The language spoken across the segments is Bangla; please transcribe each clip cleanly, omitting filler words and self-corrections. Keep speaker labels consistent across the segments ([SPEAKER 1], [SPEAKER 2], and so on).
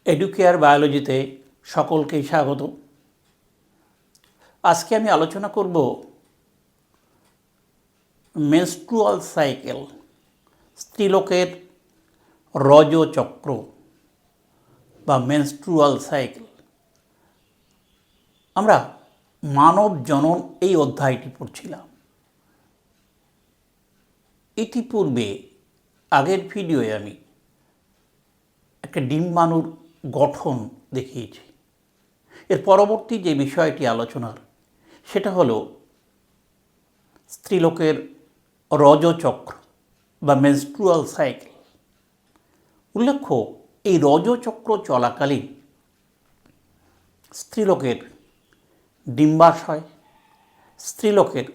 [SPEAKER 1] এডুকেয়ার বায়োলজিতে সকলকেই স্বাগত। আজকে আমি আলোচনা করব মেনস্ট্রুয়াল সাইকেল, স্ত্রীলোকের রজচক্র বা মেনস্ট্রুয়াল সাইকেল। আমরা মানব জনন এই অধ্যায়টি পড়ছিলাম। ইতিপূর্বে আগের ভিডিওয়ে আমি একটা ডিম্বাণুর গঠন দেখিয়েছি। এর পরবর্তী যে বিষয়টি আলোচনার সেটা হলো স্ত্রীলোকের রজচক্র বা মেনস্ট্রুয়াল সাইকেল। উল্লেখ্য, এই রজচক্র চলাকালীন স্ত্রীলোকের ডিম্বাশয়, স্ত্রীলোকের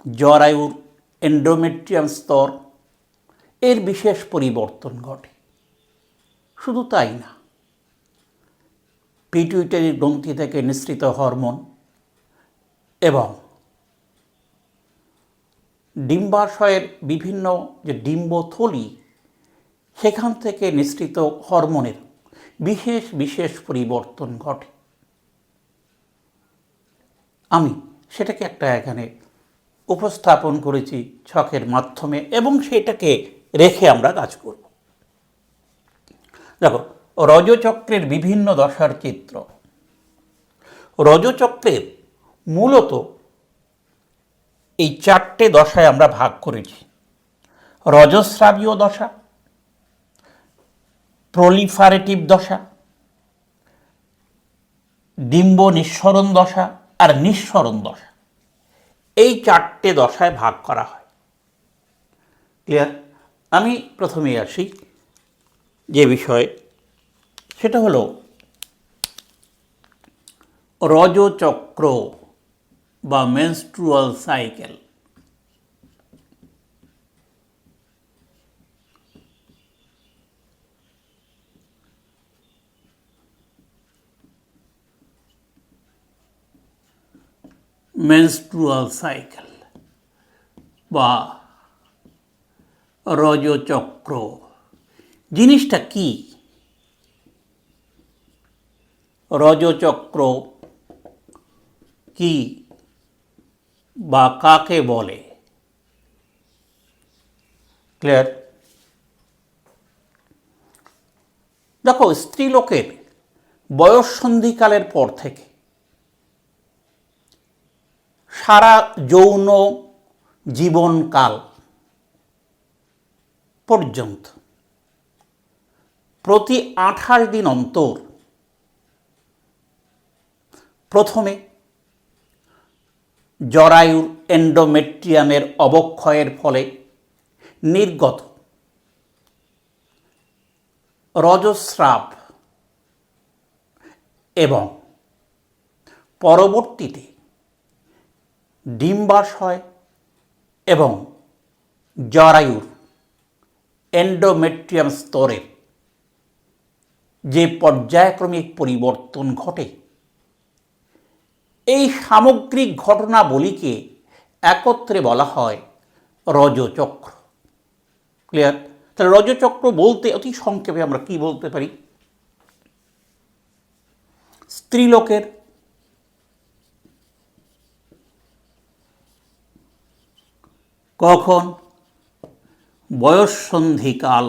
[SPEAKER 1] জরায়ুর এন্ডোমেট্রিয়াম স্তর এর বিশেষ পরিবর্তন ঘটে। শুধু তাই না, পিটুইটারি গ্রন্থি থেকে নিঃসৃত হরমোন এবং ডিম্বাশয়ের বিভিন্ন যে ডিম্বথলি সেখান থেকে নিঃসৃত হরমোনের বিশেষ বিশেষ পরিবর্তন ঘটে। আমি সেটাকে একটা এখানে উপস্থাপন করেছি ছকের মাধ্যমে এবং সেটাকে রেখে আমরা কাজ করব। দেখো, রজচক্রের বিভিন্ন দশার চিত্র। রজচক্রের মূলত এই চারটে দশায় আমরা ভাগ করেছি: রজস্রাবীয় দশা, প্রলিফারেটিভ দশা, ডিম্ব নিঃসরণ দশা আর নিঃসরণ দশা। এই চারটে দশায় ভাগ করা হয়। ক্লিয়ার? আমি প্রথমেই আসি যে বিষয়, সেটা হলো রজচক্র বা মেনস্ট্রুয়াল সাইকেল। মেনস্ট্রুয়াল সাইকেল বা রজচক্র জিনিসটা কি? রজচক্র কি বা কাকে বলে? ক্লিয়ার? দেখো, স্ত্রীলোকের বয়ঃসন্ধিকালের পর থেকে সারা যৌন জীবনকাল পর্যন্ত প্রতি 28 দিন অন্তর প্রথমে জরায়ুর এন্ডোমেট্রিয়ামের অবক্ষয়ের ফলে নির্গত রজস্রাব এবং পরবর্তীতে ডিম্বাশয় এবং জরায়ুর এন্ডোমেট্রিয়াম স্তরের যে পর্যায়ক্রমিক পরিবর্তন ঘটে, এই সামগ্রিক ঘটনাবলীকে একত্রে বলা হয় রজচক্র। ক্লিয়ার? তাহলে রজচক্র বলতে অতি সংক্ষেপে আমরা কি বলতে পারি? স্ত্রীলোকের কখন বয়ঃসন্ধিকাল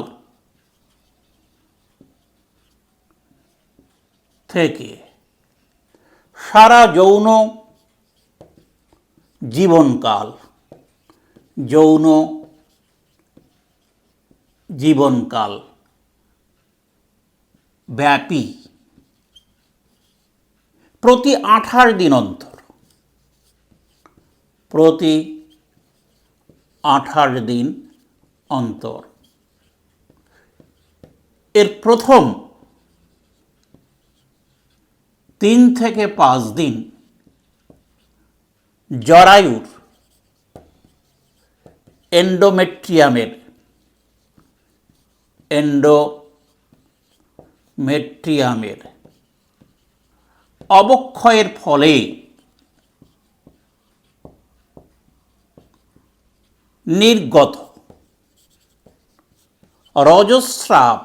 [SPEAKER 1] থেকে সারা যৌন জীবনকাল ব্যাপী প্রতি 28 দিন অন্তর এর প্রথম 3 থেকে 5 দিন জরায়ুর এন্ডোমেট্রিয়ামের অবক্ষয়ের ফলে নির্গত রজস্রাব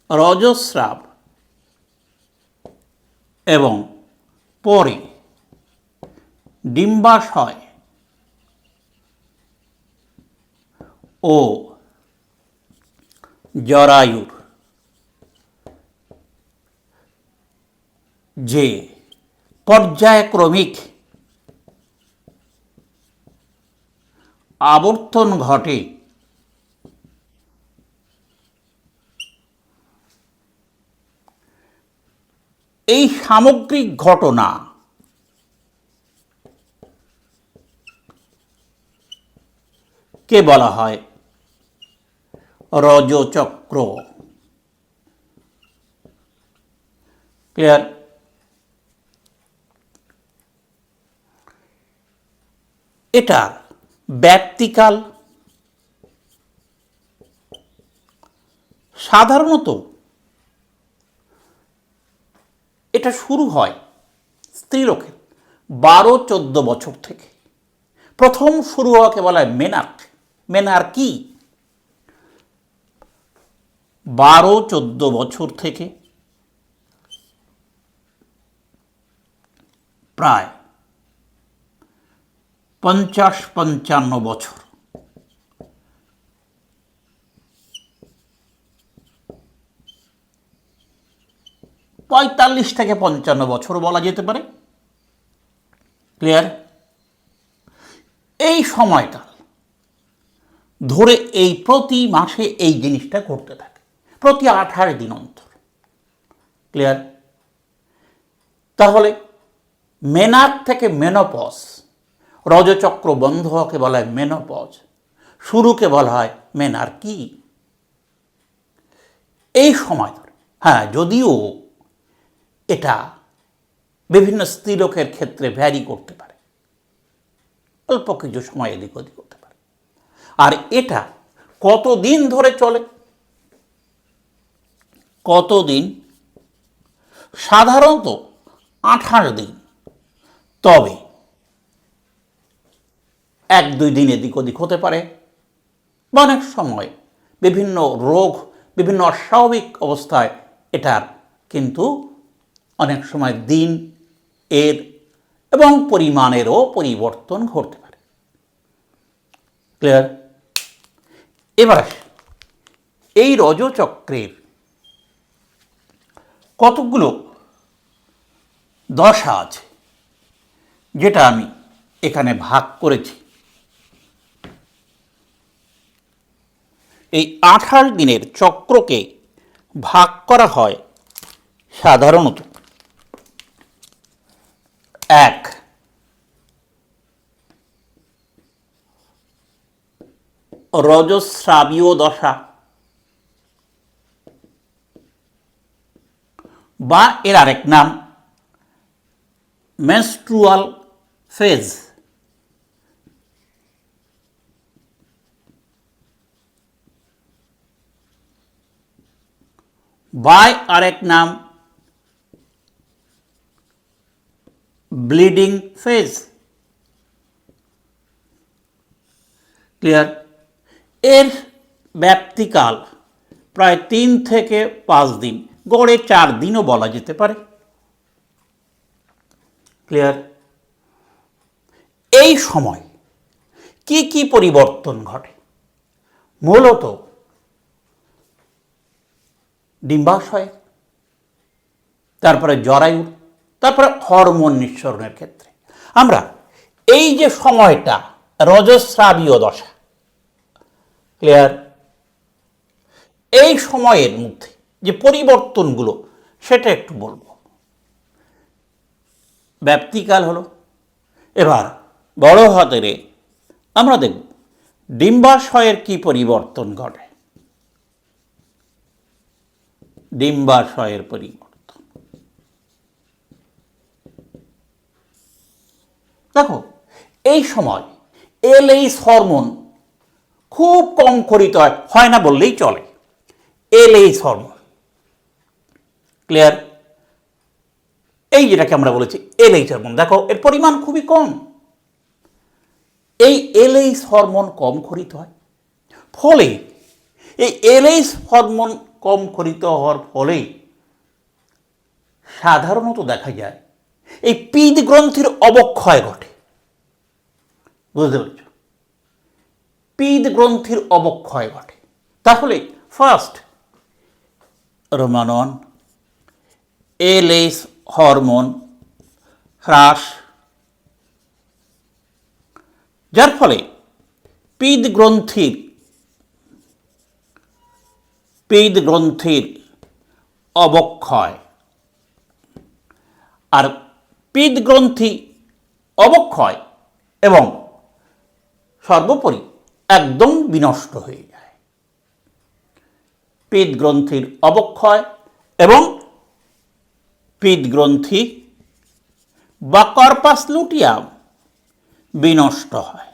[SPEAKER 1] রজস্রাব এবং পরে ডিম্বাশয় ও জরায়ুর যে পর্যায়ক্রমিক আবর্তন ঘটে এই সামগ্রিক ঘটনা কে বলা হয় রজচক্র। ক্লিয়ার? এটার ব্যাপ্তিকাল সাধারণত এটা শুরু হয় স্ত্রীলোকের 12-14 বছর থেকে। প্রথম শুরু হওয়াকে বলা হয় মেনার্ক। মেনার্কি 12-14 বছর থেকে প্রায় 50-55 বছর। পঁয়তাল্লিশ থেকে 55 বছর বলা যেতে পারে। ক্লিয়ার? এই সময়টা ধরে এই প্রতি মাসে এই জিনিসটা ঘটতে থাকে, প্রতি 28 দিন অন্তর। ক্লিয়ার? তাহলে মেনার্ক থেকে মেনোপজ, রজচক্র বন্ধ হওয়াকে বলা হয় মেনোপজ, শুরুকে বলা হয় মেনার্কি। এই সময় ধরে, হ্যাঁ, যদিও এটা বিভিন্ন স্ত্রীলোকের ক্ষেত্রে ভ্যারি করতে পারে, অল্প কিছু সময় এদিক ওদিক করতে পারে। আর এটা কতদিন ধরে চলে? কতদিন? সাধারণত 28 দিন। তবে 1-2 দিন এদিক ওদিক হতে পারে। অনেক সময় বিভিন্ন রোগ, বিভিন্ন অস্বাভাবিক অবস্থায় এটার কিন্তু অনেক সময় দিন এর এবং পরিমাণেরও পরিবর্তন ঘটতে পারে। ক্লিয়ার? এবার এই রজচক্রের কতগুলো দশা আছে যেটা আমি এখানে ভাগ করেছি। এই 28 দিনের চক্রকে ভাগ করা হয় সাধারণত 1 রজস্রাবীয় দশা বা এর আরেক নাম মেনস্ট্রুয়াল ফেজ। বা আরেক নাম ব্লিডিং ফেজ। ক্লিয়ার? এর ব্যাপ্তিকাল প্রায় 3 থেকে 5 দিন, গড়ে 4 দিনও বলা যেতে পারে। ক্লিয়ার? এই সময় কি কি পরিবর্তন ঘটে? মূলত ডিম্বাশয়, তারপরে জরায়ু, তারপরে হরমোন নিঃসরণের ক্ষেত্রে আমরা এই যে সময়টা রজস্রাবীয় দশা। ক্লিয়ার? এই সময়ের মধ্যে যে পরিবর্তনগুলো সেটা একটু বলবো। ব্যাপ্তিকাল হলো। এবার বড় হাতেরে আমরা দেখব ডিম্বাশয়ের কি পরিবর্তন ঘটে। ডিম্বাশয়ের পরিবর্তন দেখো, এই সময় LH হরমোন খুব কম খরিত হয় না বললেই চলে। LH hormone. ক্লিয়ার? এই যেটাকে আমরা বলেছি LH হরমোন, দেখো এর পরিমাণ খুবই কম। এই LH হরমোন কম খরিত হয়, ফলে এই LH হরমোন কম ক্ষরিত হওয়ার ফলে সাধারণত দেখা যায় এই পিত্ত গ্রন্থির অবক্ষয় ঘটে। বুঝতে পেরেছ? পিত্ত গ্রন্থির অবক্ষয় ঘটে। তাহলে ফার্স্ট রোমান এলএইচ হরমোন হ্রাস, যার ফলে পিত্ত গ্রন্থির অবক্ষয়, আর পিত্ত গ্রন্থি অবক্ষয় এবং সর্বোপরি একদম বিনষ্ট হয়ে যায়। পিত্ত গ্রন্থির অবক্ষয় এবং পিত্ত গ্রন্থি বা কর্পাস লুটিয়াম বিনষ্ট হয়।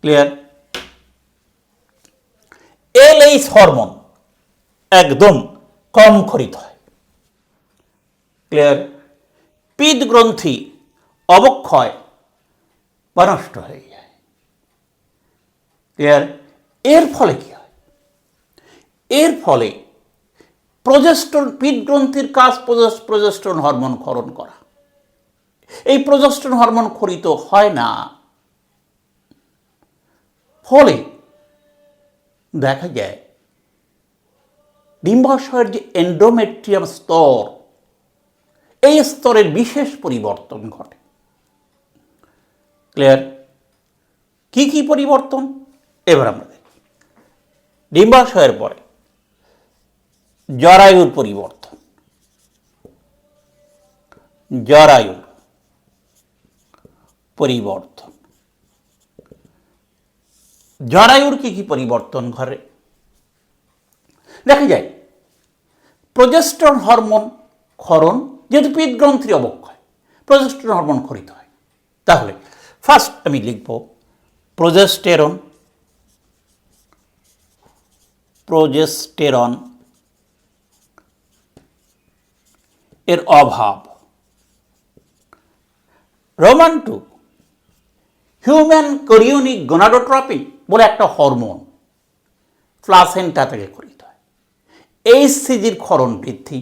[SPEAKER 1] ক্লিয়ার? এলএইচ হরমোন একদম কম ক্ষরিত হয়। ক্লিয়ার? পিত্ত গ্রন্থি অবক্ষয় বা নষ্ট হয়ে যায়। ক্লিয়ার? এর ফলে কি হয়? এর ফলে প্রজেস্টেরন, পিত্ত গ্রন্থির কাজ প্রজেস্টেরন হরমোন ক্ষরণ করা। এই প্রজেস্টেরন হরমোন ক্ষরিত হয় না, ফলে দেখা যায় ডিম্বাশয়ের যে এন্ডোমেট্রিয়াম স্তর, এই স্তরের বিশেষ পরিবর্তন ঘটে। ক্লিয়ার? কি কি পরিবর্তন এবার আমরা দেখি। ডিম্বাশয়ের পরে জরায়ুর পরিবর্তন, জরায়ুর পরিবর্তন। জরায়ুর কি কি পরিবর্তন ঘটে? দেখা যায় প্রজেস্টেরন হরমোন ক্ষরণ, যেহেতু পিত্ত গ্রন্থির অবক্ষয়, প্রজেস্টেরন হরমোন ক্ষরিত হয়। তাহলে ফার্স্ট আমি লিখব প্রজেস্টেরন, প্রজেস্টেরন এর অভাব। রোমান 2 হিউম্যান কোরিওনিক গোনাডোট্রপিন বলে একটা হরমোন প্লাসেন্টা থেকে ক্ষরিত হয়। এইচসিজির ক্ষরণ বৃদ্ধি,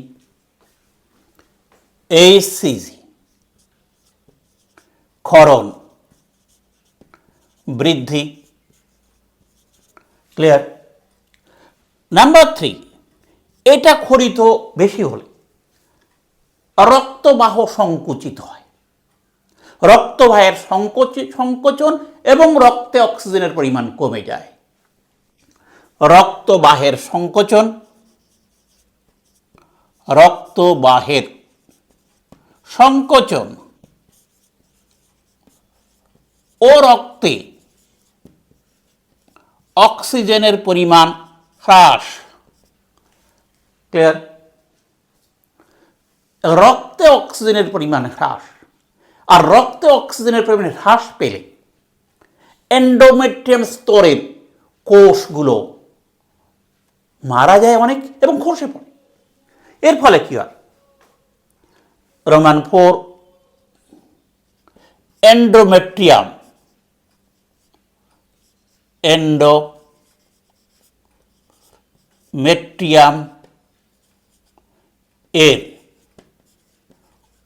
[SPEAKER 1] এইচসিজি ক্ষরণ বৃদ্ধি। ক্লিয়ার? নাম্বার 3, এটা ক্ষরিত বেশি হলে রক্তবাহ সংকুচিত হয়। রক্তবাহের সংকোচন এবং রক্তে অক্সিজেনের পরিমাণ কমে যায়। রক্তবাহের সংকোচন, রক্তবাহের সংকোচন ও রক্তে অক্সিজেনের পরিমাণ হ্রাস। ক্লিয়ার? রক্তে অক্সিজেনের পরিমাণ হ্রাস, আর রক্তে অক্সিজেনের পরিমাণ হ্রাস পেলে এন্ডোমেট্রিয়াম স্তরের কোষগুলো মারা যায় অনেক এবং খসে পড়ে। এর ফলে কি হয়? রোমান 4 এন্ডোমেট্রিয়াম, এন্ডোমেট্রিয়াম এর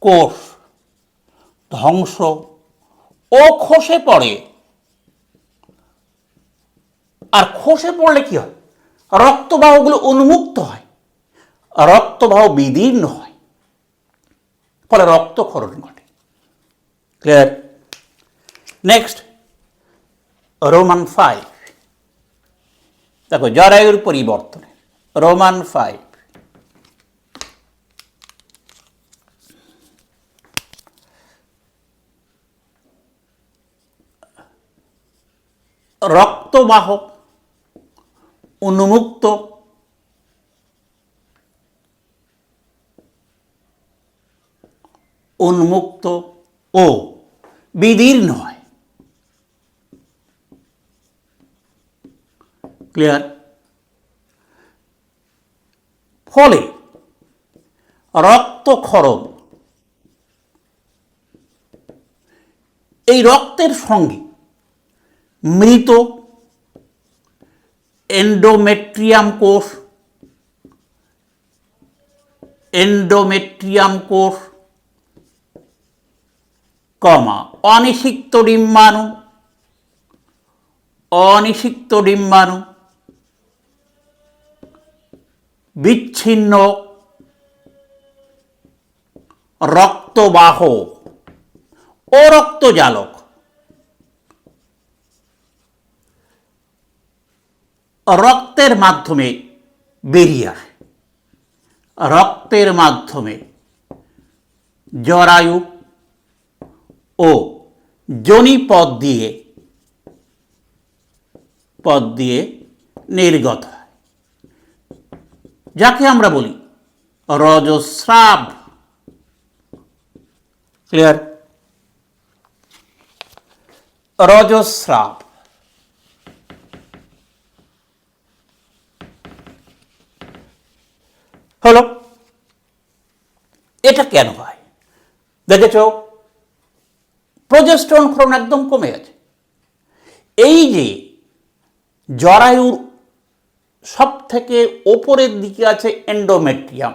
[SPEAKER 1] কোষ ধ্বংস ও খসে পড়ে। আর খসে পড়লে কি হয়? রক্তবাহগুলো উন্মুক্ত হয়, রক্তবাহ বিদীর্ণ হয়, ফলে রক্তক্ষরণ ঘটে। ক্লিয়ার? নেক্সট রোমান 5 দেখো জরায়ুর পরিবর্তনে। রোমান 5 রক্তবাহ উন্মুক্ত ও বিদীর্ণ হয়। ক্লিয়ার? ফলে রক্তক্ষরণ, এই রক্তের সঙ্গে মৃত এন্ডোমেট্রিয়াম কোষ, কমা অনিষিক্ত ডিম্বাণু, বিচ্ছিন্ন রক্তবাহ ও রক্তজালক, রক্তের মাধ্যমে বেরিয়ে আসে, রক্তের মাধ্যমে জরায়ু ও যোনি পথ দিয়ে নির্গত হয়, যাকে আমরা বলি রজস্রাব। ক্লিয়ার? রজস্রাব। হলো। এটা কেন হয়? দেখেছ, প্রোজেস্টেরন ক্ষরণ একদম কমে গেছে। এই যে জরায়ুর সব থেকে ওপরের দিকে আছে এন্ডোমেট্রিয়াম,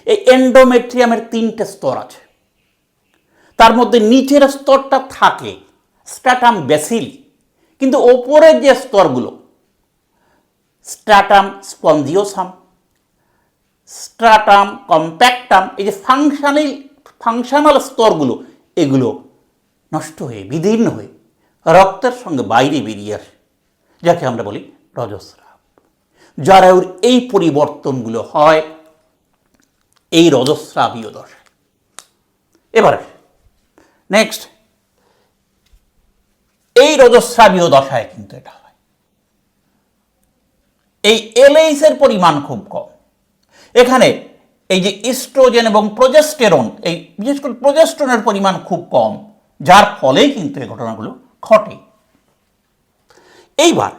[SPEAKER 1] এই এন্ডোমেট্রিয়ামের 3টে স্তর আছে। তার মধ্যে নিচের স্তরটা থাকে স্ট্র্যাটাম বেসিল, কিন্তু ওপরের যে স্তরগুলো স্ট্র্যাটাম স্পঞ্জিওসাম, স্ট্র্যাটাম কম্প্যাক্টাম, এই যে ফাংশনাল স্তরগুলো, এগুলো নষ্ট হয়ে বিদীর্ণ হয়ে রক্তের সঙ্গে বাইরে বেরিয়ে আসে, যাকে আমরা বলি রজস্রাব। জরায়ুর এই পরিবর্তনগুলো হয় এই রজস্রাবীয় দশায়। এবারে নেক্সট, এই রজস্রাবীয় দশায় কিন্তু এটা হয়, এই এলএইচ এর পরিমাণ খুব কম। এখানে এই যে ইস্ট্রোজেন এবং প্রোজেস্টেরন, এই বিশেষ করে প্রোজেস্টেরনের পরিমাণ খুব কম, যার ফলেই কিন্তু এই ঘটনাগুলো ঘটে। এইবার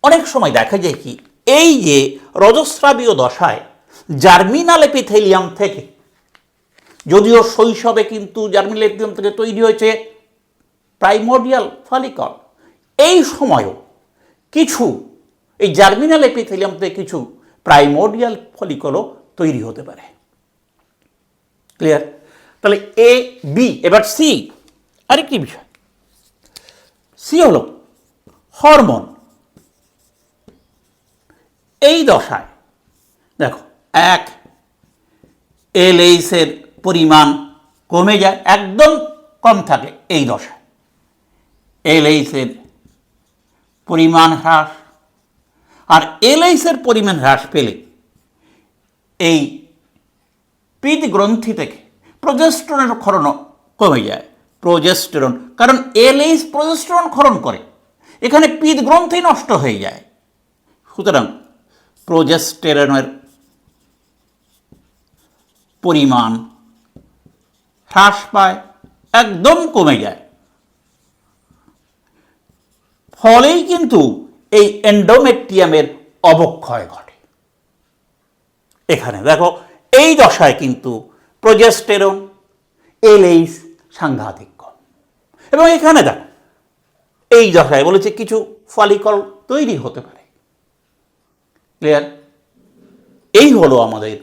[SPEAKER 1] অনেক সময় দেখা যায় কি, এই যে রজস্রাবীয় দশায় জার্মিনাল এপিথেলিয়াম থেকে, যদিও শৈশবে কিন্তু জার্মিনাল এপিথেলিয়াম থেকে তৈরি হয়েছে প্রাইমোর্ডিয়াল ফলিকল, এই সময়ও কিছু এই জার্মিনাল এপিথেলিয়াম থেকে কিছু প্রাইমোর্ডিয়াল ফলিকলও তৈরি হতে পারে। ক্লিয়ার? তাহলে এ বি। এবার সি, আরেকটি বিষয়, সি হলো হরমোন। এই দশায় দেখো, এক, এলএইচ এর পরিমাণ কমে যায়, একদম কম থাকে এই দশায়, এলএইচ এর পরিমাণ হ্রাস। আর এলএইচ এর পরিমাণ হ্রাস পেলে এই পিত গ্রন্থি থেকে প্রোজেস্টেরনের ক্ষরণ কমে যায়। প্রোজেস্টেরন, কারণ এলএইচ প্রোজেস্টেরন ক্ষরণ করে, এখানে পিত গ্রন্থি নষ্ট হয়ে যায়, সুতরাং প্রোজেস্টেরনের পরিমাণ হ্রাস পায়, একদম কমে যায়। ফলেই কিন্তু এই এন্ডোমেট্রিয়ামের অবক্ষয় ঘটে। এখানে দেখো, এই দশায় কিন্তু প্রোজেস্টেরন, এলএইচ সাংঘাতিক কম। এবং এখানে দেখো, এই দশায় বলেছে কিছু ফলিকল তৈরি হতে পারে। ক্লিয়ার? এই হলো আমাদের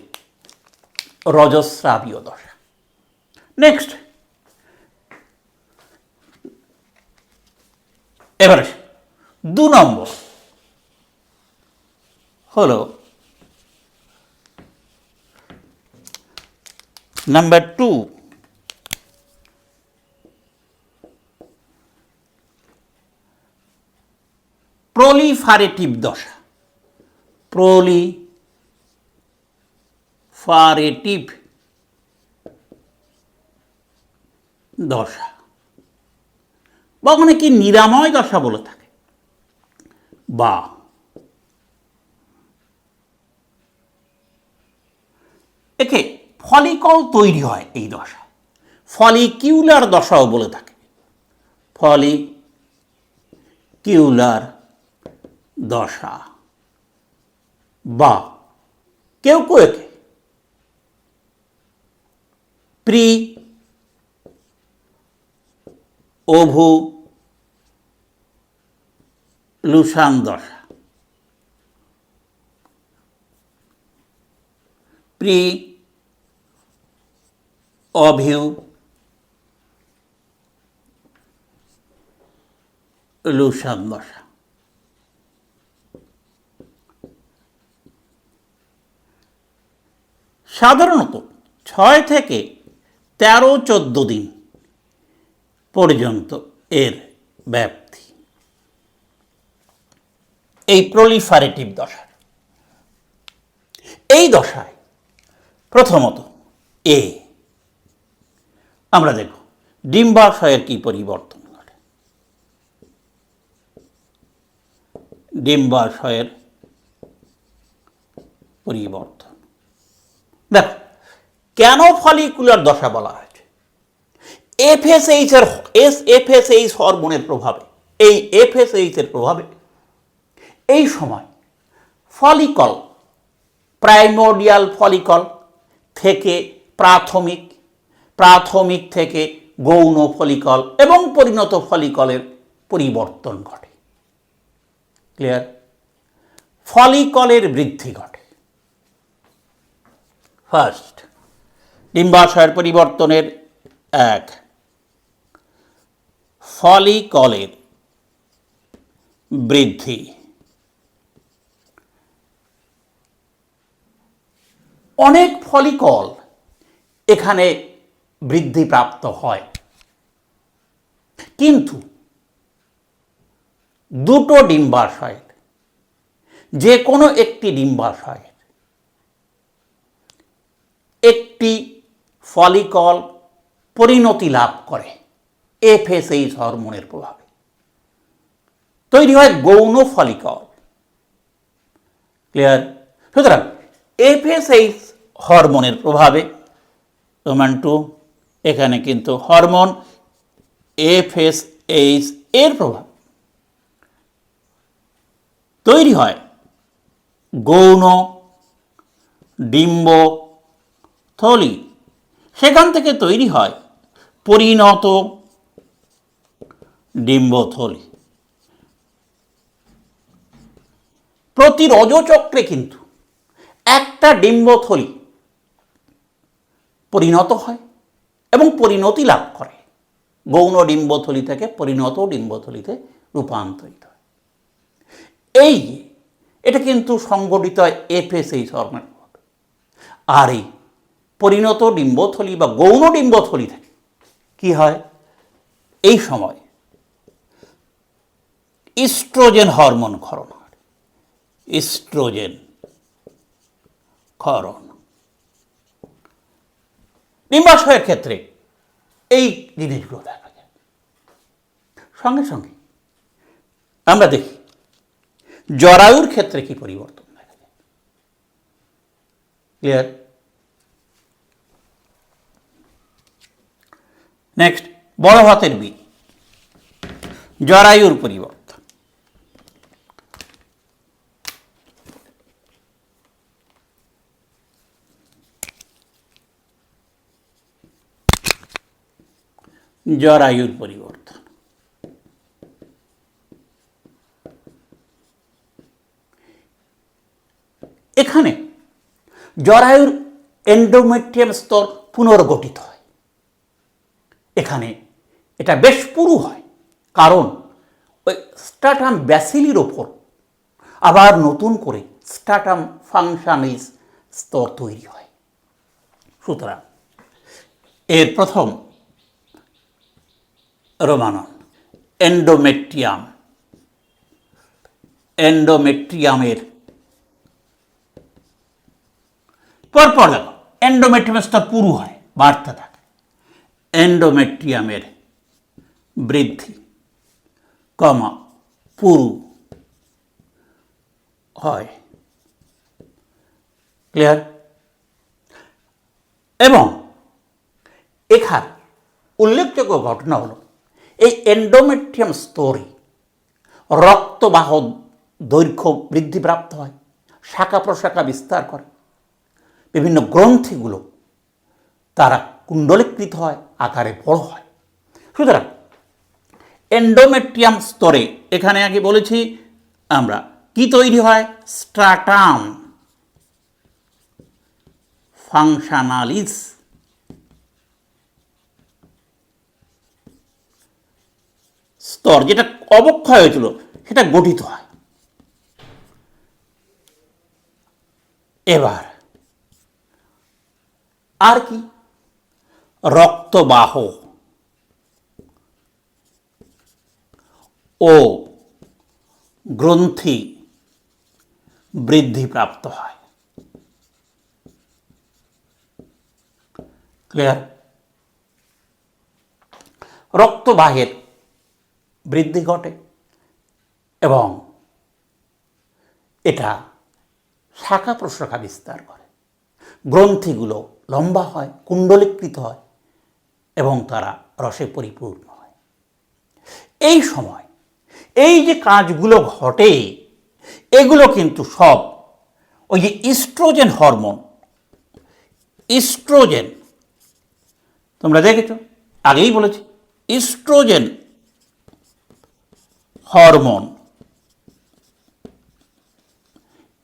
[SPEAKER 1] রজস্রাবীয় দশা। নেক্সট, এবারে 2 নম্বর হলো নাম্বার 2, প্রলিফারেটিভ দশা। প্রলিফারেটিভ দশা বা অনেকে নিরাময় দশা বলে থাকে, বা একে ফলিকল তৈরি হয় এই দশা, ফলিকিউলার দশাও বলে থাকে, ফলিকিউলার দশা, বা কেউ কেউ একে প্রি ওভুলুশন দশা প্রি অভিউলুশন দশা। সাধারণত 6 থেকে 13-14 দিন পর্যন্ত এর ব্যাপ্তি। এই প্রলিফারেটিভ দশার, এই দশায় প্রথমত আমরা দেখব ডিম্বাশয়ের কি পরিবর্তন ঘটে। ডিম্বাশয়ের পরিবর্তন দেখো, কেন ফলিকুলার দশা বলা হয়েছে? এফএসএইচ হরমোনের প্রভাবে, এই এফএসএইচ এর প্রভাবে এই সময় ফলিকল, প্রাইমোর্ডিয়াল ফলিকল থেকে প্রাথমিক থেকে গৌণ ফলিকল এবং পরিণত ফলিকলের পরিবর্তন ঘটে। ক্লিয়ার? ফলিকলের বৃদ্ধি ঘটে। ফার্স্ট, ডিম্বাশয়ের পরিবর্তনের এক, ফলিকলের বৃদ্ধি। অনেক ফলিকল এখানে বৃদ্ধিপ্রাপ্ত হয়, কিন্তু দুটো ডিম্বাশয়ের, যে কোনো একটি ডিম্বাশয়ের একটি ফলিকল পরিণতি লাভ করে এফএসএইচ হরমোনের প্রভাবে। তৈরি হয় গৌণ ফলিকল। ক্লিয়ার? সুতরাং এফএসএইচ হরমোনের প্রভাবে, রোমান 2, এখানে কিন্তু হরমোন এফএসএইচ এর প্রভাব তৈরি হয় গৌণ ডিম্বথলি, সেখান থেকে তৈরি হয় পরিণত ডিম্বথলি। প্রতি রজচক্রে কিন্তু একটা ডিম্বথলি পরিণত হয় এবং পরিণতি লাভ করে, গৌণ ডিম্বথলি থেকে পরিণত ডিম্বথলিতে রূপান্তরিত হয়। এটা কিন্তু সংগঠিত হয় এফএসএইচ হরমোনের। আর এই পরিণত ডিম্বথলি বা গৌণ ডিম্বথলি থেকে কি হয়? এই সময় ইস্ট্রোজেন হরমোন ক্ষরণ হয়। ইস্ট্রোজেন ক্ষরণ ডিম্বাশয়ের ক্ষেত্রে এই জিনিসগুলো দেখা যায়। সঙ্গে সঙ্গে আমরা দেখি জরায়ুর ক্ষেত্রে কি পরিবর্তন দেখা যায়। ক্লিয়ার? নেক্সট, বড় হাতের বি, জরায়ুর পরিবর্তন। জরায়ুর পরিবর্তন। এখানে জরায়ুর এন্ডোমেট্রিয়াম স্তর পুনর্গঠিত হয়। এখানে এটা বেশ পুরু হয়, কারণ ওই স্ট্রাটাম ব্যাসিলির ওপর আবার নতুন করে স্ট্রাটাম ফাংশনালিস স্তর তৈরি হয়। সুতরাং এর প্রথম রোমানন এন্ডোমেট্রিয়ামের পরপর দেখো, এন্ডোমেট্রিয়ামের স্তর পুরু হয়, বাড়তে থাকে। এন্ডোমেট্রিয়ামের বৃদ্ধি, পুরু হয়। ক্লিয়ার? এবং এখানে উল্লেখযোগ্য ঘটনা হলো, এই এন্ডোমেট্রিয়াম স্তরে রক্তবাহ দৈর্ঘ্য বৃদ্ধিপ্রাপ্ত হয়, শাখা প্রশাখা বিস্তার করে, বিভিন্ন গ্রন্থিগুলো তারা কুণ্ডলীকৃত হয়, আকারে বড় হয়। সুতরাং এন্ডোমেট্রিয়াম স্তরে এখানে আগে বলেছি আমরা কি তৈরি হয়? স্ট্রাটাম ফাংশনালিস স্তর, যেটা অবক্ষয় হয়েছিল, সেটা গঠিত হয়। এবার আর কি, রক্তবাহ ও গ্রন্থি বৃদ্ধিপ্রাপ্ত হয়। ক্লিয়ার? রক্তবাহের বৃদ্ধি ঘটে এবং এটা শাখা প্রশাখা বিস্তার করে, গ্রন্থিগুলো লম্বা হয়, কুণ্ডলীকৃত হয় এবং তারা রসে পরিপূর্ণ হয়। এই সময় এই যে কাজগুলো ঘটে, এগুলো কিন্তু সব ওই যে ইস্ট্রোজেন হরমোন, ইস্ট্রোজেন তোমরা দেখেছো, আগেই বলেছি, ইস্ট্রোজেন হরমোন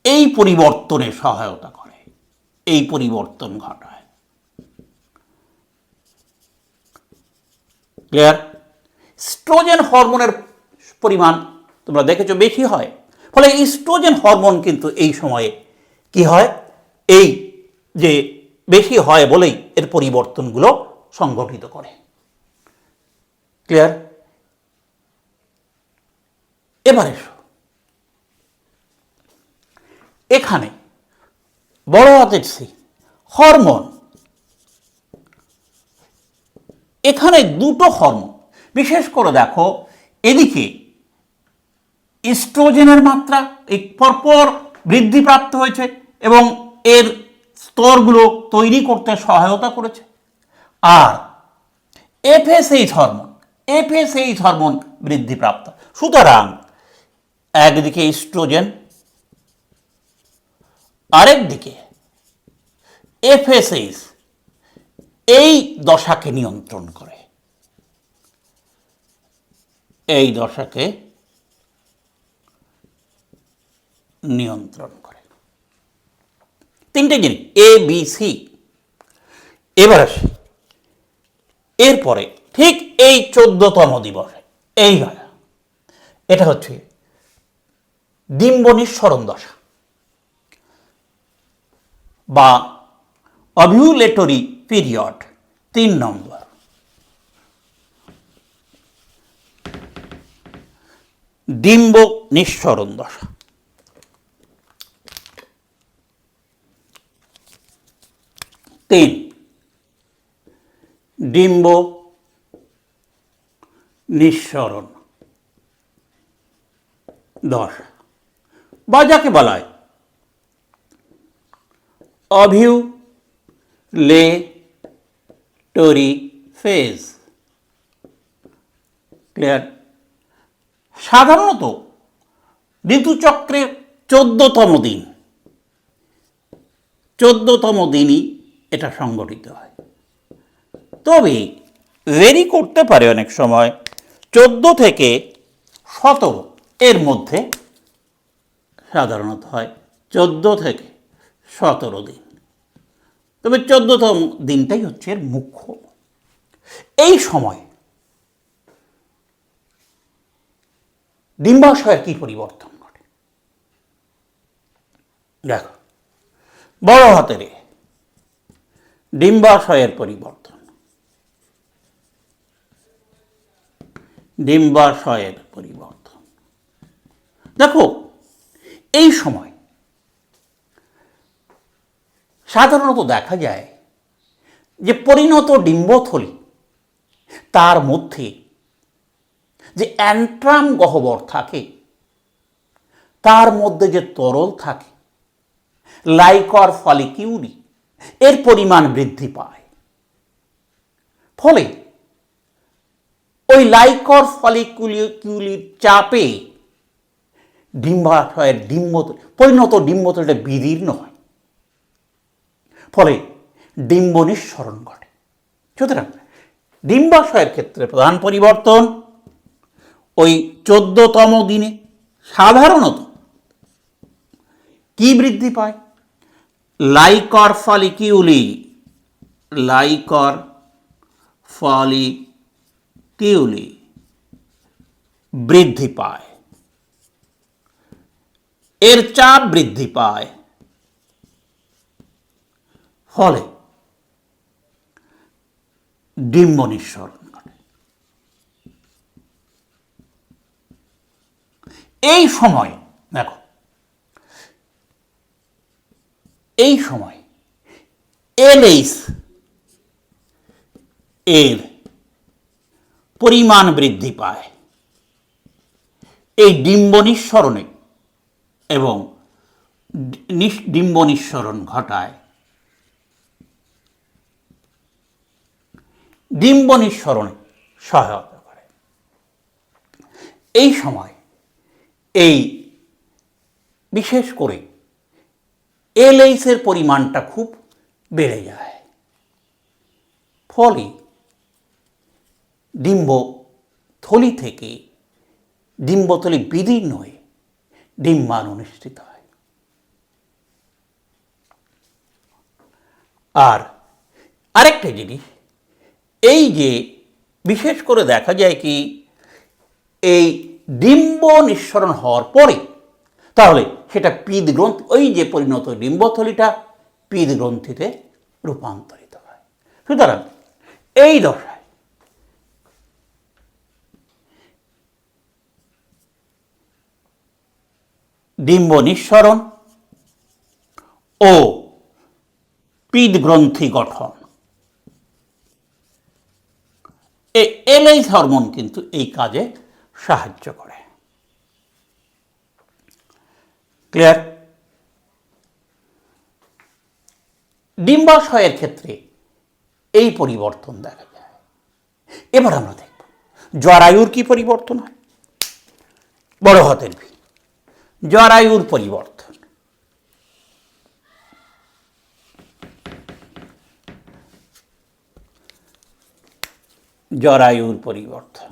[SPEAKER 1] এই পরিবর্তনে সহায়তা করে, এই পরিবর্তন ঘটায়। ক্লিয়ার? ইস্ট্রোজেন হরমোনের পরিমাণ তোমরা দেখেছো বেশি হয়, ফলে ইস্ট্রোজেন হরমোন কিন্তু এই সময়ে কি হয়, এই যে বেশি হয় বলেই এর পরিবর্তনগুলো সংগঠিত করে। ক্লিয়ার? এবারে এখানে বড় হাতের সি হরমোন, এখানে দুটো হরমোন বিশেষ করে দেখো, এদিকে ইস্ট্রোজেনের মাত্রা এই পরপর বৃদ্ধিপ্রাপ্ত হয়েছে এবং এর স্তরগুলো তৈরি করতে সহায়তা করেছে, আর এফএসএইচ হরমোন, এফএসএইচ হরমোন বৃদ্ধিপ্রাপ্ত। সুতরাং একদিকে ইস্ট্রোজেন, আরেকদিকে এফএসএইচ এই দশাকে নিয়ন্ত্রণ করে, এই দশাকে নিয়ন্ত্রণ করে। তিনটে জিনিস, এ বি সি। এবার আসি এরপরে ঠিক এই 14তম দিবসে, এইবার এটা হচ্ছে ডিম্ব নিঃসরণ দশা বা অভিউলেটরি পিরিয়ড, 3 নম্বর। ডিম্ব নিঃসরণ দশা। তিন, ডিম্ব নিঃসরণ দশা বা যাকে বলা হয় অভিউলেটরি ফেজ। ক্লিয়ার? সাধারণত ঋতুচক্রের 14তম দিন, 14তম দিনই এটা সংগঠিত হয়, তবে ভেরি করতে পারে অনেক সময়, 14 থেকে 17 এর মধ্যে সাধারণত হয়, 14 থেকে 17 দিন, তবে 14তম দিনটাই হচ্ছে এর মুখ্য। এই সময় ডিম্বাশয়ের কি পরিবর্তন ঘটে দেখো, বড় হাতের ডিম্বাশয়ের পরিবর্তন, ডিম্বাশয়ের পরিবর্তন দেখো। এই সময় সাধারণত দেখা যায় যে পরিণত ডিম্বথলি, তার মধ্যে যে অ্যান্ট্রাম গহ্বর থাকে, তার মধ্যে যে তরল থাকে লাইকর ফলিকিউলি, এর পরিমাণ বৃদ্ধি পায়। ফলে ওই লাইকর ফলিকিউলির চাপে ডিম্বাশয়ের পরিণত ডিম্বথলিটা বিদীর্ণ হয়, ফলে ডিম্ব নিঃসরণ ঘটে। সুতরাং ডিম্বাশয়ের ক্ষেত্রে প্রধান পরিবর্তন ওই 14তম দিনে সাধারণত কি বৃদ্ধি পায়, লাইকর ফলিকিউলি, লাইকর ফলিকিউলি বৃদ্ধি পায়, এর চাপ বৃদ্ধি পায়, ফলে ডিম্ব নিঃসরণ ঘটে। এই সময় দেখো, এই সময় এলএইচ এর পরিমাণ বৃদ্ধি পায়, এই ডিম্ব নিঃসরণে এবং ডিম্ব নিঃসরণ ঘটায়, ডিম্ব নিঃসরণে সহায়তা করে। এই সময় এই বিশেষ করে এলএইচের পরিমাণটা খুব বেড়ে যায়, ফলে ডিম্বথলি থেকে ডিম্বথলি বিদীর্ণ হয়ে ডিম্বাণু অনুষ্ঠিত হয়। আর আরেকটা জিনিস, এই যে বিশেষ করে দেখা যায় কি, এই ডিম্ব নিঃসরণ হওয়ার পরে তাহলে সেটা পিদ গ্রন্থি, ওই যে পরিণত ডিম্বথলিটা পিদ গ্রন্থিতে রূপান্তরিত হয়। সুতরাং এই দশায় ডিম্ব নিঃসরণ ও পিদ গ্রন্থি গঠন, এই এলএইচ হরমোন কিন্তু এই কাজে সাহায্য করে। ক্লিয়ার? ডিম্বাশয়ের ক্ষেত্রে এই পরিবর্তন দেখা যায়। এবার আমরা দেখব জরায়ুর কি পরিবর্তন হয়। বড় হাতের ভি, জরায়ুর পরিবর্তন। জরায়ুর পরিবর্তন,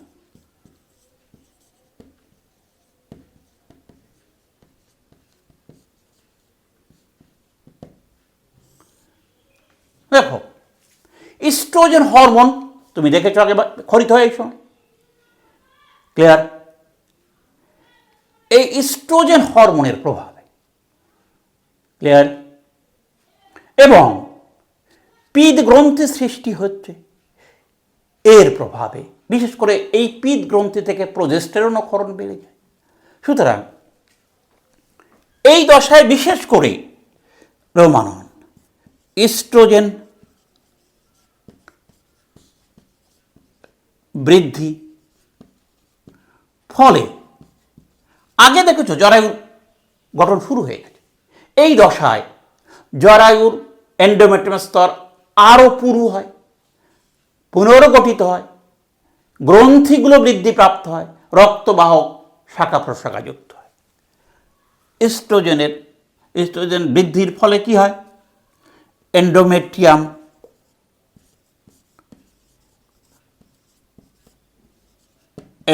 [SPEAKER 1] দেখো ইস্ট্রোজেন হরমোন তুমি দেখেছো আগে খরিত হয় এই সময়। ক্লিয়ার? এই ইস্ট্রোজেন হরমোনের প্রভাবে, ক্লিয়ার, এবং পিদ গ্রন্থি সৃষ্টি হচ্ছে এর প্রভাবে, বিশেষ করে এই পিদ গ্রন্থি থেকে প্রজেস্টেরন ক্ষরণ বেড়ে যায়। সুতরাং এই দশায় বিশেষ করে রোমানন ইস্ট্রোজেন বৃদ্ধি, ফলে আগে দেখেছো জরায়ুর গঠন শুরু হয়ে গেছে। এই দশায় জরায়ুর এন্ডোমেট্রিয়াম স্তর আরও পুরু হয়, পুনর্গঠিত হয়, গ্রন্থিগুলো বৃদ্ধিপ্রাপ্ত হয়, রক্তবাহক শাখা প্রশাখা যুক্ত হয়। ইস্ট্রোজেন বৃদ্ধির ফলে কি হয়,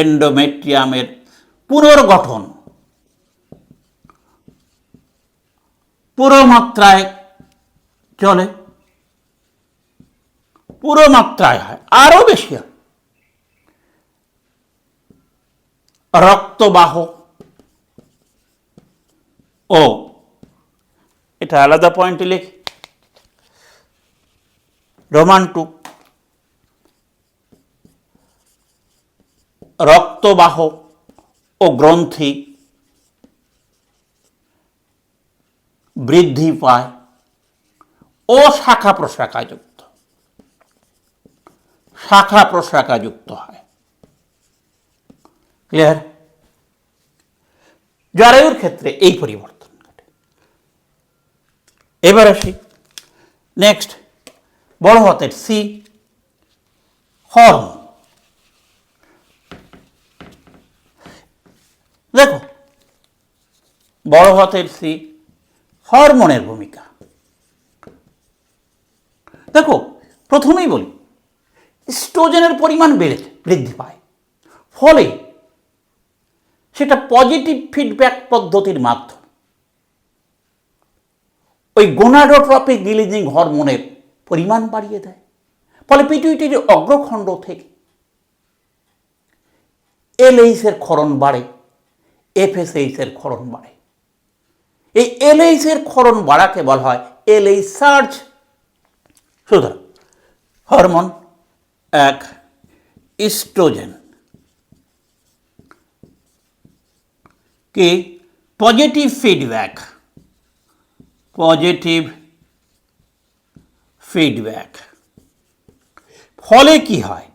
[SPEAKER 1] এন্ডোমেট্রিয়ামের পুনর্গঠন পুরো মাত্রায় চলে, পুরো মাত্রায় হয়, আরো বেশি হয়। রক্তবাহ ও, এটা আলাদা পয়েন্টে লিখি, রোমান 2, রক্তবাহ ও গ্রন্থি বৃদ্ধি পায় ও শাখা প্রশাখা যুক্ত হয়। ক্লিয়ার? জরায়ুর ক্ষেত্রে এই পরিবর্তন ঘটে। এবার আসি নেক্সট, বড় হাতের সি, হরমোন। দেখো বড় হাতের সি, হরমোনের ভূমিকা। দেখো প্রথমেই বলি, ইস্ট্রোজেনের পরিমাণ বৃদ্ধি পায়, ফলে সেটা পজিটিভ ফিডব্যাক পদ্ধতির মাধ্যমে ওই গোনাডোট্রপিক রিলিজিং হরমোনের পরিমাণ বাড়িয়ে দেয়। ফলে পিটুইটারি অগ্রখণ্ড থেকে এলএইচ এর ক্ষরণ বাড়ে, এফএসএইচ এর ক্ষরণ বাড়ে। এই এলএইচ এর ক্ষরণ বাড়াকে বলা হয় এলএইচ সার্জ। সুতরাং হরমোন এক ইস্ট্রোজেন কি পজিটিভ ফিডব্যাক ফলে কি হয়,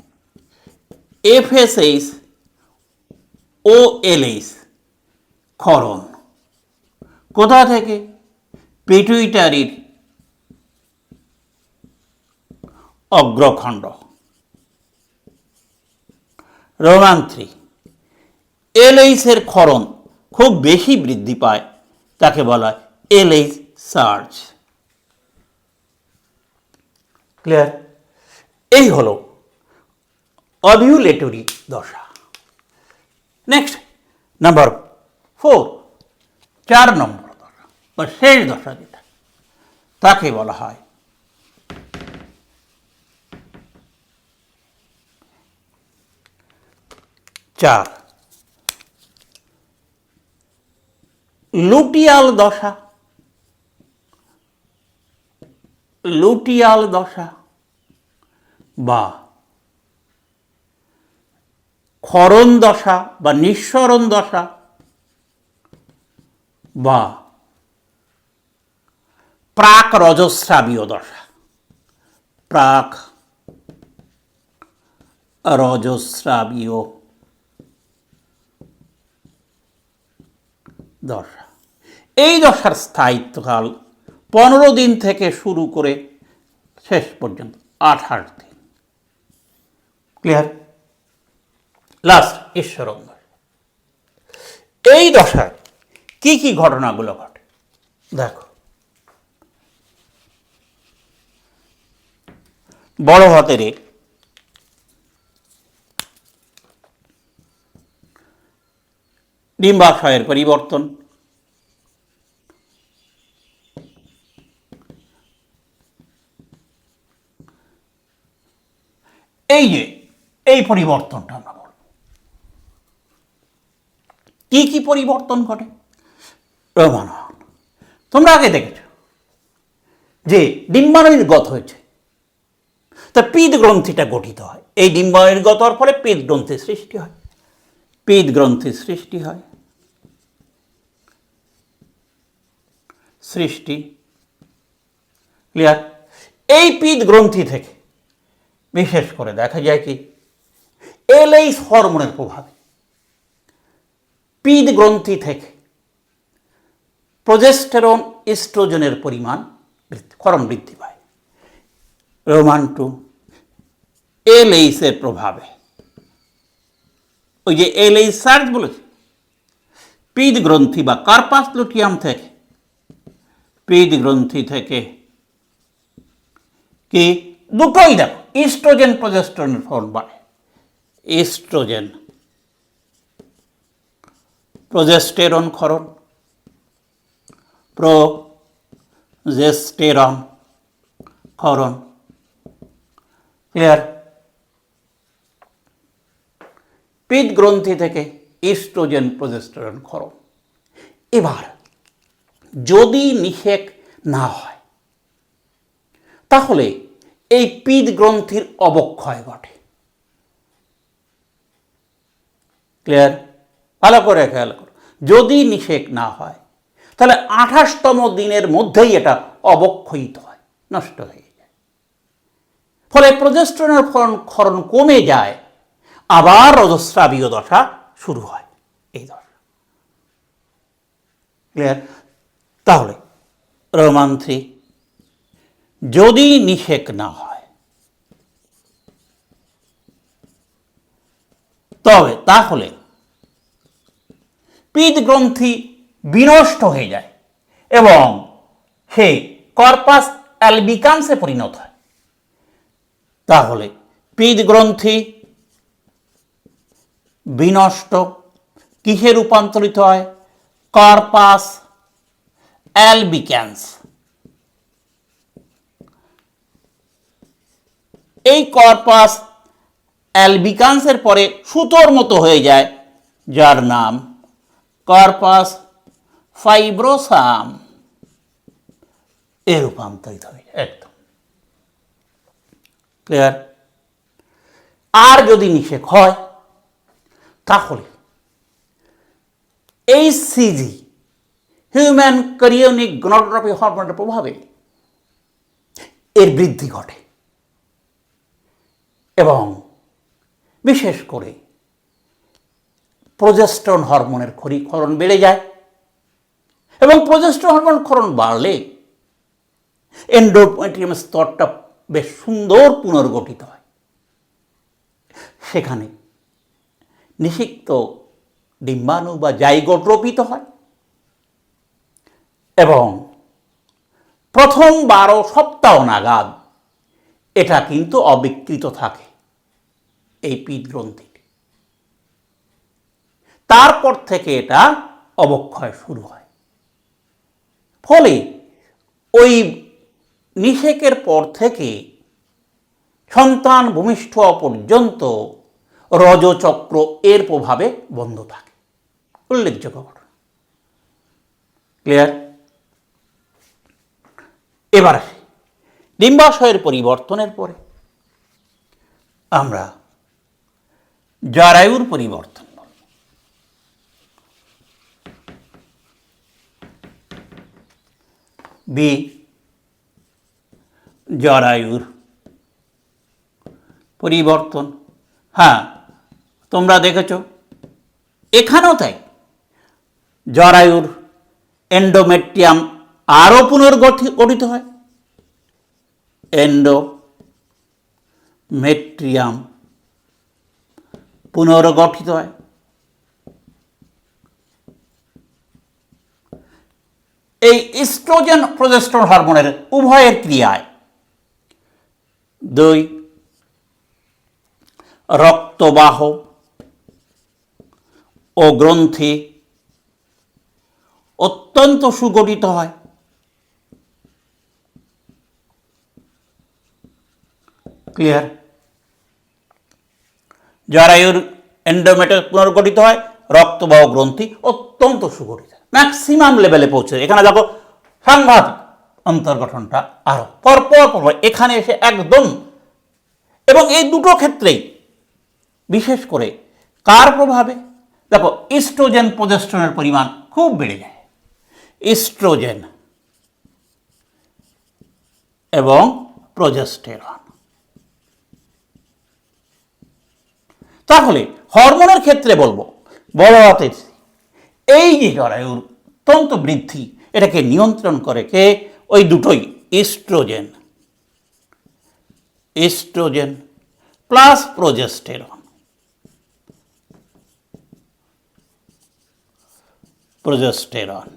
[SPEAKER 1] এফএসএইচ ও এলএইচ ক্ষরণ কোথা থেকে? পিটুইটারির অগ্রখণ্ড। রোমান 3 এলএইচ এর ক্ষরণ খুব বেশি বৃদ্ধি পায়, তাকে বলা হয় এলএইচ সার্জ। ক্লিয়ার? এই হলো অভিউলেটরি দশা। নেক্সট নাম্বার 4, 4 নম্বর দশা বা শেষ দশা যেটা, তাকে বলা হয় লুটিয়াল দশা বা ক্ষরণ দশা বা নিঃসরণ দশা বা প্রাক রজস্রাবীয় দশা। দশা। এই দশার স্থায়িত্বকাল 15 দিন থেকে শুরু করে শেষ পর্যন্ত 28 দিন। ক্লিয়ার? লাস্ট ঈশ্বরণ দশা। এই দশায় কি কি ঘটনাগুলো ঘটে দেখো। বড় হাতের ডিম্বাশয়ের পরিবর্তন, এই পরিবর্তনটা আমরা বলব। কি কি পরিবর্তন ঘটে? রোমানয়ন। তোমরা আগে দেখেছ যে ডিম্বাণুর্গত হয়েছে, তা পিত গ্রন্থিটা গঠিত হয়। এই ডিম্বাণুর্গত হওয়ার ফলে পিত গ্রন্থির সৃষ্টি হয়। ক্লিয়ার? এই পিত গ্রন্থি থেকে বিশেষ করে দেখা যায় কি এলএইচ হরমোনের প্রভাবে পিত গ্রন্থি থেকে প্রজেস্টেরন ইস্ট্রোজেনের পরিমাণ ক্ষরণ বৃদ্ধি পায়। রোমান 2 এলএইচ এর প্রভাবে, ওই যে এলএইচ সার্জ বলেছে, পিত গ্রন্থি বা কার্পাস লুটিয়াম থেকে, পিত গ্রন্থি থেকে কি দুটোই দেখো, ইস্ট্রোজেন প্রজেস্টেরনের ক্ষরণ বাড়ে। ইস্ট্রোজেন প্রজেস্টেরন ক্ষরণ, প্রজেস্টেরন ক্ষরণ। ক্লিয়ার? পিত গ্রন্থি থেকে ইস্ট্রোজেন প্রজেস্টেরন ক্ষরণ। এবার যদি নিষেক না হয় তাহলে এই পিত গ্রন্থির অবক্ষয় ঘটে। ক্লিয়ার? ভালো করে খেয়াল করো, যদি নিষেক না হয় তাহলে 28তম দিনের মধ্যেই এটা অবক্ষয়িত হয়, নষ্ট হয়ে যায়। ফলে প্রজেস্টেরনের ক্ষরণ কমে যায়, আবার রজস্রাবীয় দশা শুরু হয়। এই দশা। ক্লিয়ার? তাহলে রোমান 3 যদি নিষেক না হয় তাহলে পিত গ্রন্থি বিনষ্ট হয়ে যায় এবং সে কর্পাস অ্যালবিকান্সে পরিণত হয়। তাহলে পিত গ্রন্থি বিনষ্ট কিসে রূপান্তরিত হয়? Corpus albicans. এই কর্পাস অ্যালবিকান্সের পরে সুতোর মতো হয়ে যায়, যার নাম কর্পাস ফাইব্রোসাম এ রূপান্তরিত হয়ে যায়। একদম ক্লিয়ার। আর যদি নিষেক হয় তাহলে HCG হিউম্যান কারিওনিক গনোট্রপি হরমোনের প্রভাবে এর বৃদ্ধি ঘটে এবং বিশেষ করে প্রোজেস্টেরন হরমোনের ক্ষরণ বেড়ে যায় এবং প্রোজেস্টেরন হরমোন ক্ষরণ বাড়লে এন্ডোমেট্রিয়াম স্তরটা বেশ সুন্দর পুনর্গঠিত হয়। সেখানে নিষিক্ত ডিম্বাণু বা জাইগোট রোপিত হয় এবং প্রথম 12 সপ্তাহ নাগাদ এটা কিন্তু অবিকৃত থাকে এই পিত্ত গ্রন্থিটি। তারপর থেকে এটা অবক্ষয় শুরু হয়। ফলে ওই নিষেকের পর থেকে সন্তান ভূমিষ্ঠ হওয়া পর্যন্ত রজচক্র এর প্রভাবে বন্ধ থাকে। উল্লেখযোগ্য ঘটনা। ক্লিয়ার। এবার আসি ডিম্বাশয়ের পরিবর্তনের পরে আমরা জরায়ুর পরিবর্তন বলব। বি জরায়ুর পরিবর্তন। হ্যাঁ, তোমরা দেখেছ এখানেও তাই, জরায়ুর এন্ডোমেট্রিয়াম আরও পুনর্গঠিত হয়। এন্ডোমেট্রিয়াম পুনর্গঠিত হয়। এই ইস্ট্রোজেন প্রোজেস্টেরন হরমোনের উভয়ের ক্রিয়ায় 2 রক্তবাহ ও গ্রন্থি অত্যন্ত সুগঠিত হয়। ক্লিয়ার। জরায়ুর এন্ডোমেট্রিয়াম পুনর্গঠিত হয়, রক্তবাহ গ্রন্থি অত্যন্ত সুগঠিত, ম্যাক্সিমাম লেভেলে পৌঁছে। এখানে দেখো সাংঘাতিক অন্তর্গঠনটা আরো পরপর এখানে এসে একদম। এবং এই দুটো ক্ষেত্রেই বিশেষ করে কার প্রভাবে? দেখো ইস্ট্রোজেন প্রোজেস্টেরনের পরিমাণ খুব বেড়ে যায়। ইস্ট্রোজেন এবং প্রোজেস্টেরন। তাহলে হরমোনের ক্ষেত্রে বলবো বড় হাতের এই যে জরায়ুর অত্যন্ত বৃদ্ধি, এটাকে নিয়ন্ত্রণ করে কে? ওই দুটোই, ইস্ট্রোজেন প্লাস প্রোজেস্টেরন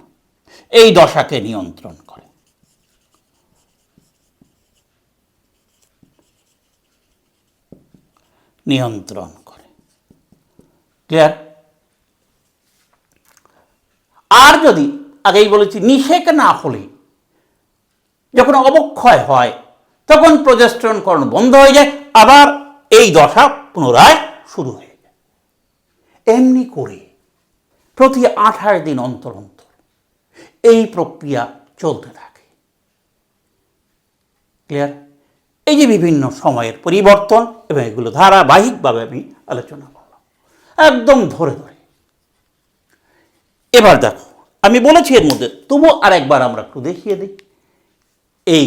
[SPEAKER 1] এই দশাকে নিয়ন্ত্রণ করে। ক্লিয়ার। আর যদি আগেই বলেছি নিষেক না হলে যখন অবক্ষয় হয় তখন প্রোজেস্টেরন বন্ধ হয়ে যায়, আবার এই দশা পুনরায় শুরু হয়ে যায়। এমনি করে প্রতি 28 দিন অন্তর অন্তর এই প্রক্রিয়া চলতে থাকে। ক্লিয়ার। এই যে বিভিন্ন সময়ের পরিবর্তন এবং এগুলো ধারাবাহিকভাবে আমি আলোচনা করলাম একদম ধরে ধরে। এবার দেখো আমি বলেছি এর মধ্যে, তবু আরেকবার আমরা একটু দেখিয়ে দিই এই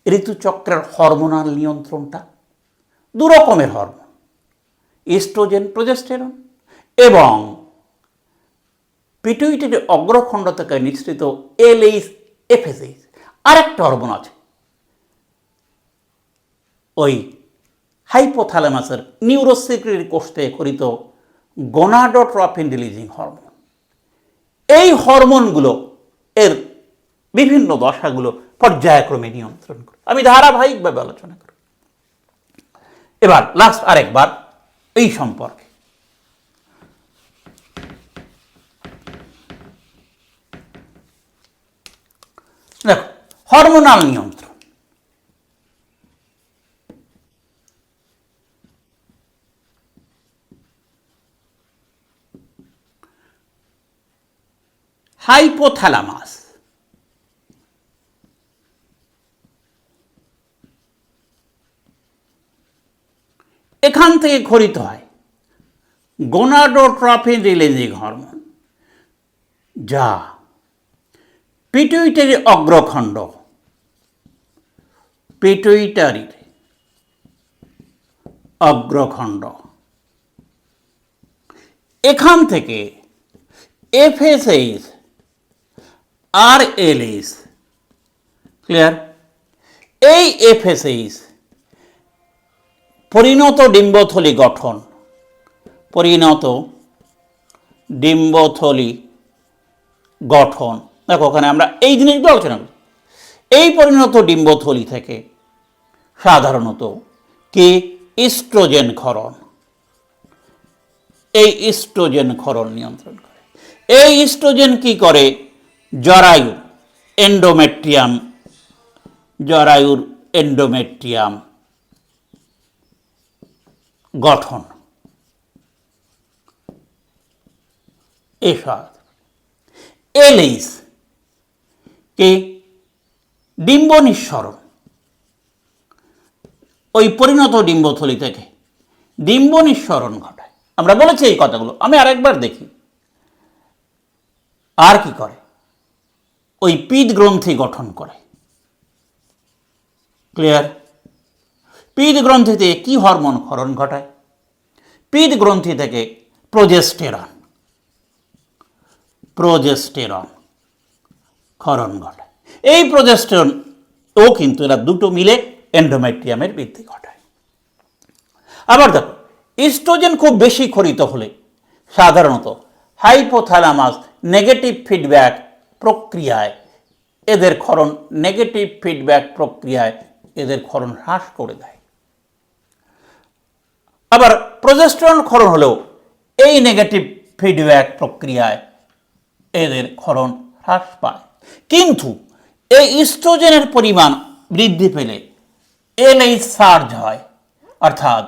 [SPEAKER 1] ঋতুচক্রের হরমোনাল নিয়ন্ত্রণটা। 2 রকমের হরমোন, ইস্ট্রোজেন প্রোজেস্টেরন এবং পিটুইটারি অগ্রখণ্ড থেকে নিঃসৃত LH FSH। আরেকটা হরমোন আছে ওই হাইপোথ্যালামাসের নিউরোসেক্রেটরি কোষ থেকে খরিত গোনাডোট্রপিন রিলিজিং হরমোন। এই হরমোনগুলো এর বিভিন্ন দশাগুলো পর্যায়ক্রমে নিয়ন্ত্রণ করে। আমি ধারাবাহিকভাবে আলোচনা করি। এবার লাস্ট আরেকবার এই সম্পর্কে। দেখো হরমোনাল নিয়ন্ত্রণ হাইপোথ্যালামাস। এখান থেকে ক্ষরিত হয় গোনাডোট্রপিন রিলিজিং হরমোন, যা পিটুইটারি অগ্রখণ্ড, পিটুইটারির অগ্রখণ্ড, এখান থেকে এফএসএইচ আর এলএইচ, ক্লিয়ার? এই এফএসএইচ পরিণত ডিম্বথলি গঠন, পরিণত ডিম্বথলি গঠন, দেখো ওখানে আমরা এই জিনিসগুলো আলোচনা করি। এই পরিণত ডিম্বথলি থেকে সাধারণত কি ইস্ট্রোজেন ক্ষরণ, এই ইস্ট্রোজেন ক্ষরণ নিয়ন্ত্রণ করে। এই ইস্ট্রোজেন কি করে? জরায়ু এন্ডোমেট্রিয়াম, জরায়ুর এন্ডোমেট্রিয়াম গঠন, এসব এলএইচ কি ডিম্ব নিঃসরণ, ওই পরিণত ডিম্বথলি থেকে ডিম্ব নিঃসরণ ঘটায়। আমরা বলেছি এই কথাগুলো, আমি আরেকবার দেখি। আর কি করে? ওই পিত গ্রন্থি গঠন করে, ক্লিয়ার? পিত গ্রন্থি থেকে কি হরমোন ক্ষরণ ঘটায়? পিত গ্রন্থি থেকে প্রোজেস্টেরন, প্রোজেস্টেরন ক্ষরণ ঘটায়। এই প্রোজেস্টেরন ও কিন্তু এরা দুটো মিলে এন্ডোমেট্রিয়ামের বৃদ্ধি ঘটায়। আবার দেখো, ইস্ট্রোজেন খুব বেশি ক্ষরিত হলে সাধারণত হাইপোথ্যালামাস নেগেটিভ ফিডব্যাক প্রক্রিয়ায় এদের ক্ষরণ, নেগেটিভ ফিডব্যাক প্রক্রিয়ায় এদের ক্ষরণ হ্রাস করে দেয়। আবার প্রোজেস্টেরন ক্ষরণ হলেও এই নেগেটিভ ফিডব্যাক প্রক্রিয়ায় এদের ক্ষরণ হ্রাস পায়। কিন্তু এই ইস্ট্রোজেনের পরিমাণ বৃদ্ধি পেলে এলএইচ সার্জ হয়, অর্থাৎ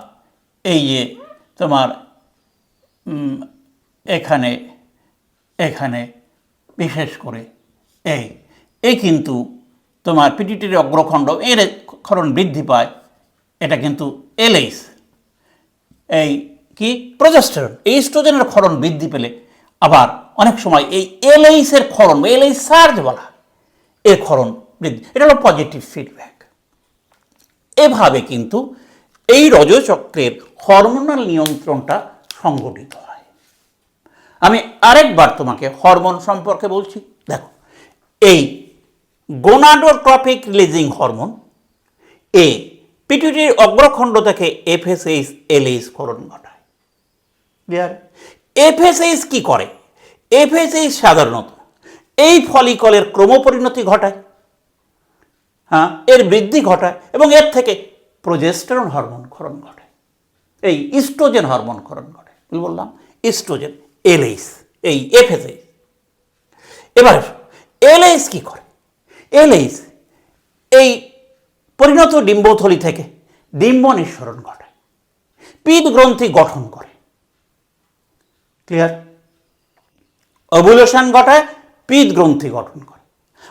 [SPEAKER 1] এই যে তোমার এখানে এখানে বিশেষ করে এই কিন্তু তোমার পিটুইটারি অগ্রখণ্ড এর ক্ষরণ বৃদ্ধি পায়। এটা কিন্তু এলএইচ, এই কি প্রোজেস্টেরন, এই ইস্ট্রোজেনের ক্ষরণ বৃদ্ধি পেলে আবার অনেক সময় এই এলএইচের ক্ষরণ, এলএইচ সার্জ বলা, এর ক্ষরণ বৃদ্ধি, এটা হলো পজিটিভ ফিডব্যাক। এভাবে কিন্তু এই রজচক্রের হরমোনাল নিয়ন্ত্রণটা সংগঠিত হয়। আমি আরেকবার তোমাকে হরমোন সম্পর্কে বলছি। দেখো, এই গোনাডোট্রপিক রিলিজিং হরমোন এ পিটুইটারির অগ্রখণ্ড থেকে এফএসএইচ এলএইচ ক্ষরণ ঘটায়, ক্লিয়ার? এফএসএইচ কি করে? এফএসএইচ সাধারণত এই ফলিকলের ক্রমপরিণতি ঘটায়, হ্যাঁ, এর বৃদ্ধি ঘটায় এবং এর থেকে প্রোজেস্টেরন হরমোন ক্ষরণ ঘটায়, এই ইস্ট্রোজেন হরমোন ক্ষরণ ঘটায়। বললাম ইস্ট্রোজেন, এলএইচ, এই এফএসএইচ। এবার এলএইচ কি করে? এলএইচ এই পরিণত ডিম্বথলি থেকে ডিম্ব নিঃসরণ ঘটায়, পিত গ্রন্থি গঠন করে, ক্লিয়ার? ওভুলেশন ঘটায়, পিত গ্রন্থি গঠন করে,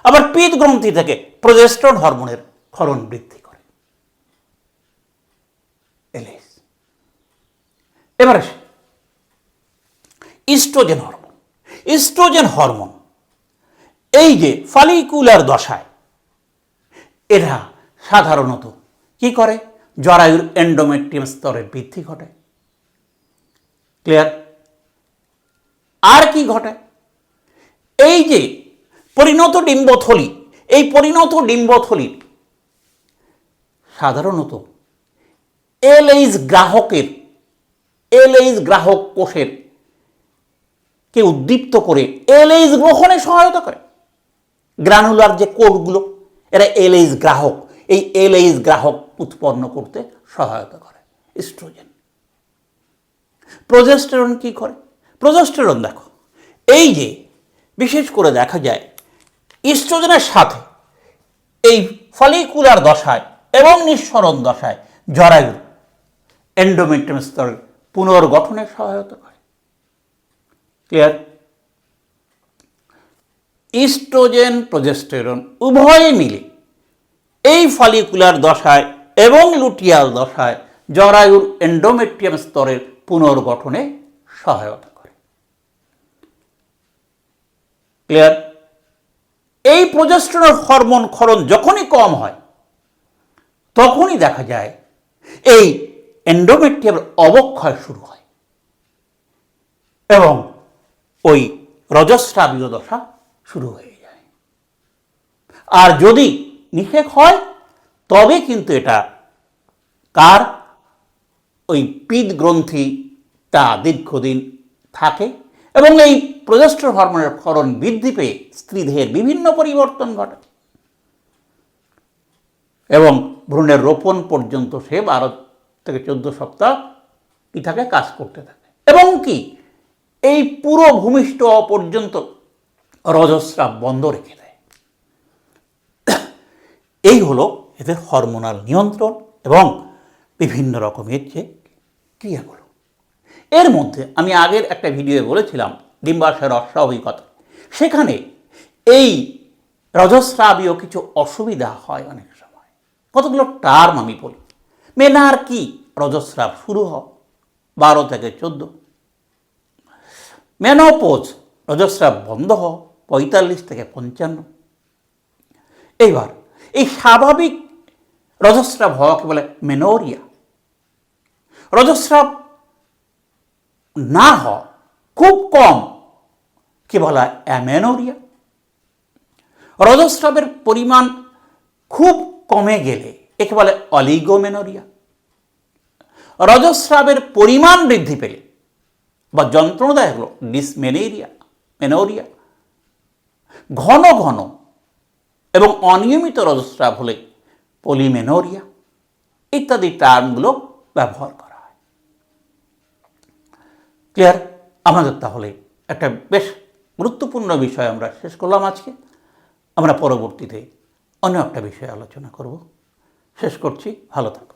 [SPEAKER 1] আবার পিত গ্রন্থি থেকে প্রোজেস্টেরন হরমোনের ক্ষরণ বৃদ্ধি করে, এলএইচ। এবারে ইস্ট্রোজেন হরমোন। ইস্ট্রোজেন হরমোন এই যে ফলিকুলার দশায় এরা সাধারণত কি করে? জরায়ুর এন্ডোমেট্রিয়াম স্তরের বৃদ্ধি ঘটায়, ক্লিয়ার? আর কি ঘটায়? এই যে পরিণত ডিম্বথলি, এই পরিণত ডিম্বথলির সাধারণত এলএইচ গ্রাহকের, এলএইচ গ্রাহক কোষের কে উদ্দীপ্ত করে এলএইচ গ্রহণে সহায়তা করে। গ্রানুলার যে কোষগুলো, এরা এলএইচ গ্রাহক, এই এলএইচ গ্রাহক উৎপন্ন করতে সহায়তা করে ইস্ট্রোজেন। প্রোজেস্টেরন কি করে? প্রোজেস্টেরন দেখো, এই যে বিশেষ করে দেখা যায় ইস্ট্রোজেনের সাথে এই ফলিকুলার দশায় এবং নিঃসরণ দশায় জরায়ুর এন্ডোমেট্রিয়াম স্তরের পুনর্গঠনে সহায়তা করে, ক্লিয়ার? ইস্ট্রোজেন প্রজেস্টেরন উভয়ে মিলে এই ফলিকুলার দশায় এবং লুটিয়াল দশায় জরায়ুর এন্ডোমেট্রিয়াম স্তরের পুনর্গঠনে সহায়তা করে। ক্লিয়ার? এই প্রজেস্টেরন হরমোন ক্ষরণ যখনই কম হয় তখনই দেখা যায় এই এন্ডোমেট্রিয়ামের অবক্ষয় শুরু হয় এবং ওই রজস্রাবীয় দশা শুরু হয়ে যায়। আর যদি নিষেক হয় তবে কিন্তু এটা কার ওই পিত্ত গ্রন্থিটা দীর্ঘদিন থাকে এবং এই প্রজেস্টেরন হরমোনের ক্ষরণ বৃদ্ধি পেয়ে স্ত্রীদেহের বিভিন্ন পরিবর্তন ঘটে এবং ভ্রূণের রোপণ পর্যন্ত সে 12 থেকে 14 সপ্তাহ কি থাকে, কাজ করতে থাকে এবং কি এই পুরো ভূমিষ্ঠ পর্যন্ত রজস্রাব বন্ধ রেখে দেয়। এই হলো এদের হরমোনাল নিয়ন্ত্রণ এবং বিভিন্ন রকমের যে ক্রিয়াগুলো। এর মধ্যে আমি আগের একটা ভিডিওয়ে বলেছিলাম ডিম্বাশয়ের অস্বাভাবিকতা, সেখানে এই রজস্রাবীয় কিছু অসুবিধা হয় অনেক সময়। কতগুলো টার্ম আমি বলি। মেনার্কি, রজস্রাব শুরু হয় 12 থেকে 14। মেনোপোজ, রজস্রাব বন্ধ হয় 45 থেকে 55। এইবার এই স্বাভাবিক রজস্রাব হওয়াকে বলে মেনোরিয়া। রজস্রাব না হওয়া খুব কম কি বলা হয় অ্যামেনোরিয়া। রজস্রাবের পরিমাণ খুব কমে গেলে একে বলে অলিগোমেনোরিয়া। রজস্রাবের পরিমাণ বৃদ্ধি পেলে বা যন্ত্রণাদায়ক হলো ডিসমেনোরিয়া, মেনোরিয়া। ঘন ঘন এবং অনিয়মিত রজস্রাব হলে পলিমেনোরিয়া ইত্যাদি টার্মগুলো ব্যবহার করা হয়। ক্লিয়ার? আমাদের তাহলে একটা বেশ গুরুত্বপূর্ণ বিষয় আমরা শেষ করলাম আজকে। আমরা পরবর্তীতে অন্য একটা বিষয়ে আলোচনা করব। শেষ করছি, ভালো থাকুন।